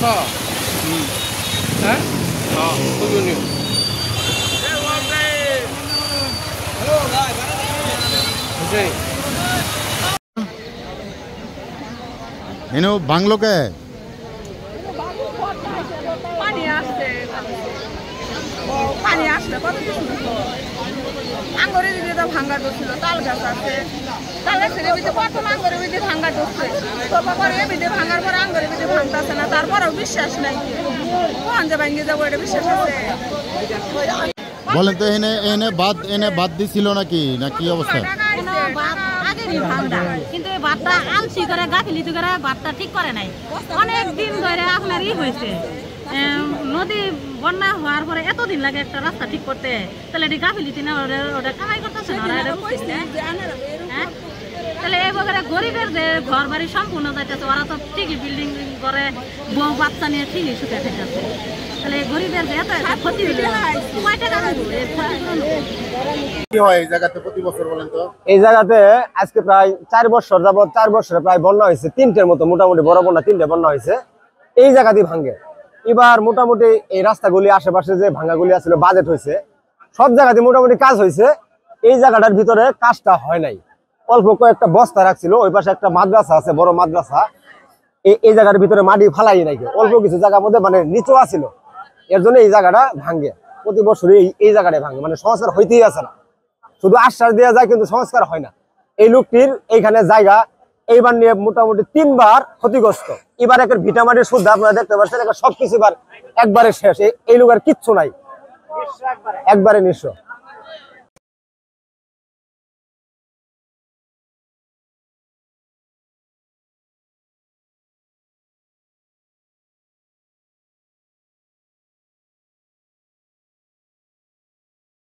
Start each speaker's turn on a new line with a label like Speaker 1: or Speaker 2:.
Speaker 1: হ্যাঁ
Speaker 2: এনে বাংলো কে
Speaker 3: পানি আসলে কত আঙ্গুরের দিকে তো ভাঙ্গা করছিল তাল গাছ আছে তাল গাছের ভিতরে কত আঙ্গুরের ভিতরে ভাঙ্গা করছে তারপরে এর ভিতরে ভাঙার পর আঙ্গুরের ভিতরে ভাঙতেছে না তারপরেও বিশ্বাস নাই কোন যে ভাঙ্গে যাবো এটা বিশ্বাস আছে
Speaker 2: বলেন তো এনে বাদ দিছিল নাকি না কি অবস্থা
Speaker 4: কিন্তু এই বাদটা আলসি করে গাফিলিতি করে বাদটা ঠিক করে নাই অনেক দিন ধরে আপনার হয়েছে নদী বন্যা হওয়ার পরে এতদিন লাগে একটা রাস্তা ঠিক করতে তাহলে এটি গাফিলিতি না ওটা কামাই করতেছে না হ্যাঁ তাহলে এই বছরে গরিবের যে ঘর বাড়ি সম্পূর্ণ যাইতেছে ওরা তো ঠিকই বিল্ডিং করে বউ বাচ্চা নিয়ে ঠিকই সুখে থাকতেছে তাহলে গরিবের যে এত ক্ষতি কয় টাকা
Speaker 2: কি হয় এই জায়গাতে প্রতি বছর বলেন তো?
Speaker 5: এই জায়গাতে আজকে প্রায় 4 বছর যাবত 4 বছরে প্রায় বন্যা হয়েছে, 3টের মতো মোটামুটি বড় বন্যা 3টে বন্যা হয়েছে এই জায়গাতেই ভাঙ্গে। এবার মোটামুটি এই রাস্তাগুলি আশেপাশে যে ভাঙ্গাগুলি আছিল বাজেট হয়েছে, সব জায়গাতে মোটামুটি কাজ হয়েছে। এই জায়গাটার ভিতরে কাজটা হয় নাই, অল্প কয়েকটা বস্তা রাখছিল। ওই পাশে একটা মাদ্রাসা আছে, বড় মাদ্রাসা, এই জায়গার ভিতরে মাটি ফালাই নাই, অল্প কিছু জায়গার মধ্যে মানে নিচু আছিল, এর জন্য এই জায়গাটা ভাঙ্গে। প্রতি বছরই এই জায়গাটায় ভাঙ্গে, মানে সংস্কার হইতেই আছে না, শুধু আশ্বাস দেওয়া যায় কিন্তু সংস্কার হয় না। এই লোকটির এইখানে জায়গা এইবার নিয়ে মোটামুটি 3বার ক্ষতিগ্রস্ত। এবার একটা ভিটামাটির শুদ্ধ আপনারা দেখতে পাচ্ছেন, সবকিছু একবারে শেষ। এই লোকের কিচ্ছু নাই, একবারে নিঃস্ব।